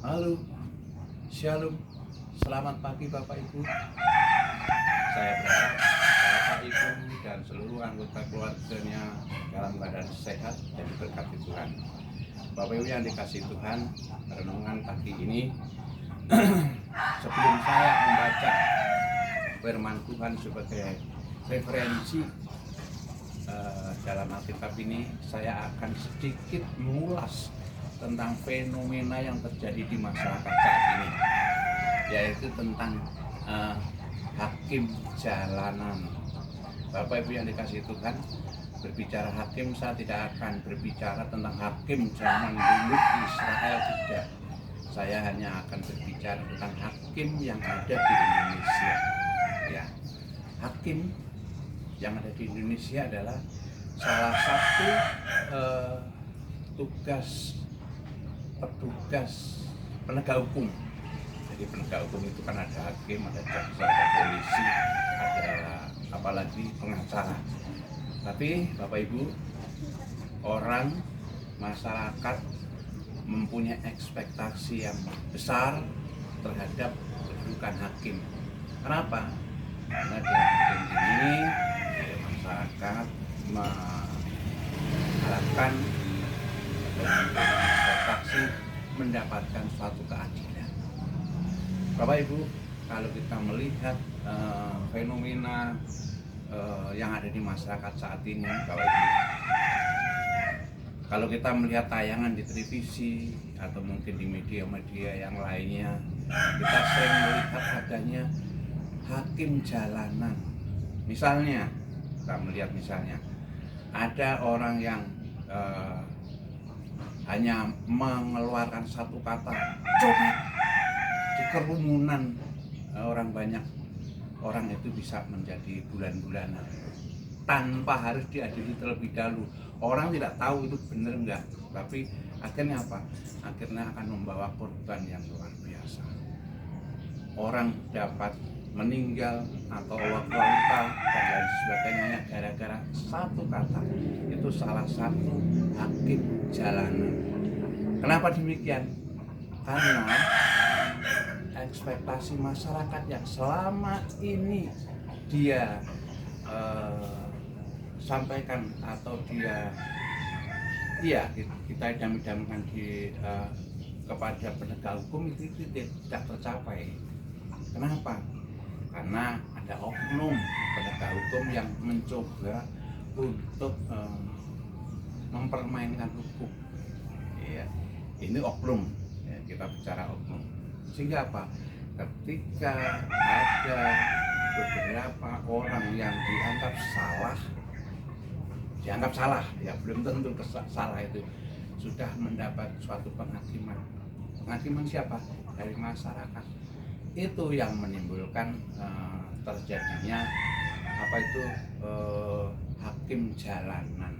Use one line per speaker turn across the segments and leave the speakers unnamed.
Halo, Shalom, selamat pagi Bapak Ibu. Saya berharap Bapak Ibu dan seluruh anggota keluarganya dalam keadaan sehat dan diberkati Tuhan. Bapak Ibu yang dikasihi Tuhan, renungan pagi ini sebelum saya membaca firman Tuhan sebagai referensi dalam Alkitab ini, saya akan sedikit mengulas tentang fenomena yang terjadi di masyarakat saat ini, yaitu tentang hakim jalanan. Bapak Ibu yang dikasihi Tuhan, berbicara hakim, saya tidak akan berbicara tentang hakim zaman dulu di Israel, tidak. Saya hanya akan berbicara tentang hakim yang ada di Indonesia. Ya, hakim yang ada di Indonesia adalah salah satu petugas penegak hukum. Jadi penegak hukum itu kan ada hakim, ada jaksa, ada polisi, ada apalagi pengacara. Tapi Bapak Ibu, orang masyarakat mempunyai ekspektasi yang besar terhadap kedudukan hakim. Kenapa? Karena di hakim ini masyarakat mengharapkan ekspektasi mendapatkan suatu keadilan. Bapak Ibu, kalau kita melihat fenomena yang ada di masyarakat saat ini, Bapak Ibu, kalau kita melihat tayangan di televisi atau mungkin di media-media yang lainnya, kita sering melihat adanya hakim jalanan. Misalnya, kita melihat misalnya ada orang yang hanya mengeluarkan satu kata copet di kerumunan orang banyak, orang itu bisa menjadi bulan-bulanan tanpa harus diadili terlebih dahulu. Orang tidak tahu itu benar enggak, tapi akhirnya apa? Akhirnya akan membawa korban yang luar biasa. Orang dapat meninggal atau luka dan lain sebagainya gara-gara satu kata. Itu salah satu hakim jalanan. Kenapa demikian? Karena ekspektasi masyarakat yang selama ini dia sampaikan atau dia kita idam-idamkan kepada penegak hukum itu tidak tercapai. Kenapa? Karena ada oknum penegak hukum yang mencoba untuk mempermainkan hukum. Ya, ini oknum. Ya, kita bicara oknum. Sehingga apa? Ketika ada beberapa orang yang dianggap salah, ya belum tentu salah itu sudah mendapat suatu penghakiman. Penghakiman siapa? Dari masyarakat. Itu yang menimbulkan terjadinya hakim jalanan.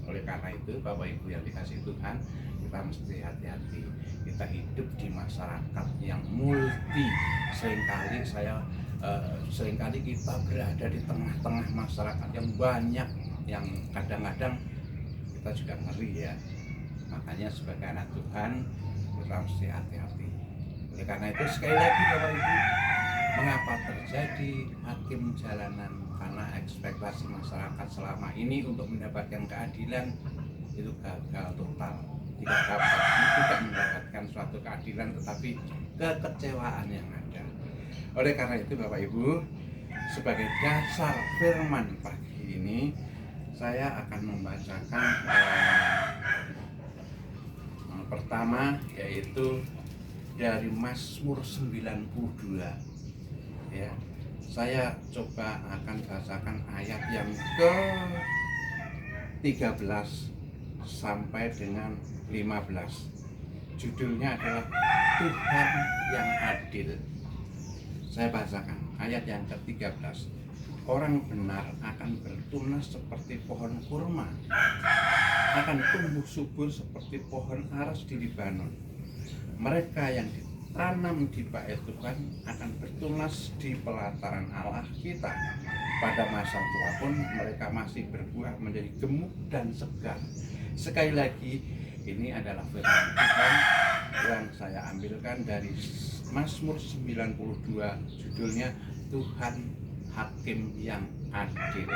Oleh karena itu Bapak Ibu yang dikasihi Tuhan, kita mesti hati-hati. Kita hidup di masyarakat yang multi. Seringkali kita berada di tengah-tengah masyarakat yang banyak, yang kadang-kadang kita juga ngeri ya. Makanya sebagai anak Tuhan kita mesti hati-hati. Oleh karena itu sekali lagi Bapak Ibu, mengapa terjadi hakim jalanan? Karena ekspektasi masyarakat selama ini untuk mendapatkan keadilan itu gagal total. Tidak mendapatkan suatu keadilan, tetapi kekecewaan yang ada. Oleh karena itu Bapak Ibu, sebagai dasar firman pagi ini, saya akan membacakan pertama, yaitu dari Mazmur 92. Ya, saya coba akan bacakan ayat yang ke-13 sampai dengan 15. Judulnya adalah Tuhan yang Adil. Saya bacakan ayat yang ke-13. Orang benar akan bertunas seperti pohon kurma, akan tumbuh subur seperti pohon aras di Libanon. Mereka yang ditanam di bait Tuhan akan bertunas di pelataran Allah kita. Pada masa tua pun mereka masih berbuah menjadi gemuk dan segar. Sekali lagi, ini adalah firman Tuhan yang saya saya ambilkan dari Mazmur 92, judulnya Tuhan Hakim yang Adil.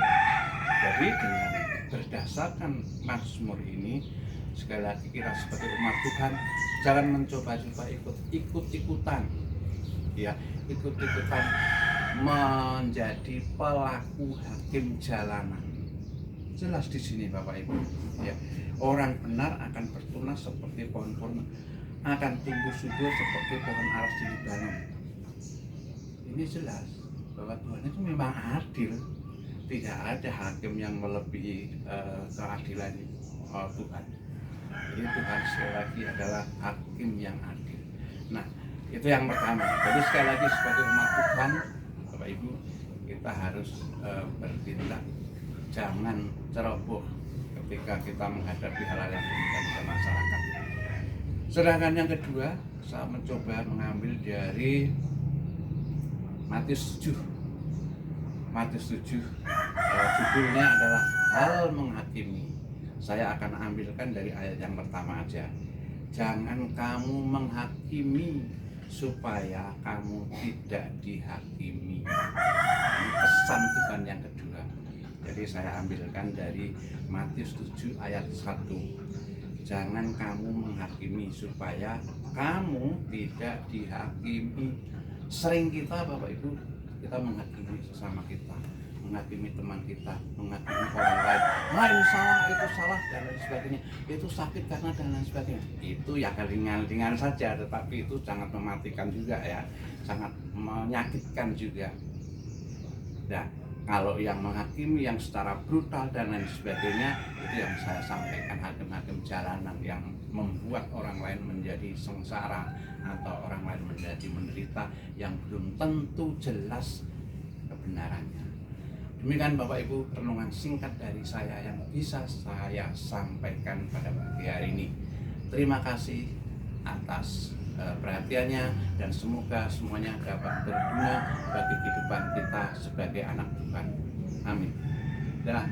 Jadi dengan berdasarkan Mazmur ini, sekali lagi kita sebagai umat Tuhan jangan mencoba-coba ikut-ikutan, ya, ikut-ikutan menjadi pelaku hakim jalanan. Jelas di sini Bapak Ibu, ya, orang benar akan bertunas seperti pohon-pohon, akan tumbuh subur seperti pohon aras di Libanon. Ini jelas bahwa Tuhan itu memang adil, tidak ada hakim yang melebihi keadilan Tuhan. Jadi Tuhan sekali lagi adalah hakim yang adil. Nah, itu yang pertama. Jadi sekali lagi sebagai umat Tuhan, Bapak Ibu, kita harus bertindak, jangan ceroboh ketika kita menghadapi hal-hal yang demikian di masyarakat. Sedangkan yang kedua, saya mencoba mengambil dari Matius 7. Matius 7, judulnya adalah hal menghakimi. Saya akan ambilkan dari ayat yang pertama aja. Jangan kamu menghakimi supaya kamu tidak dihakimi. Ini pesan Tuhan yang kedua. Jadi saya ambilkan dari Matius 7 ayat 1. Jangan kamu menghakimi supaya kamu tidak dihakimi. Sering kita Bapak Ibu, kita menghakimi sesama kita, menghakimi teman kita, menghakimi orang lain. Nah, ini salah, itu salah, dan lain sebagainya. Itu sakit karena dan lain sebagainya. Itu ya ringan-ringan saja, tetapi itu sangat mematikan juga ya, sangat menyakitkan juga. Nah, kalau yang menghakimi yang secara brutal dan lain sebagainya, itu yang saya sampaikan, hakim-hakim jalanan yang membuat orang lain menjadi sengsara atau orang lain menjadi menderita yang belum tentu jelas kebenarannya. Demikian Bapak Ibu renungan singkat dari saya yang bisa saya sampaikan pada pagi hari ini. Terima kasih atas perhatiannya, dan semoga semuanya dapat berguna bagi kehidupan kita sebagai anak Tuhan. Amin. Dah.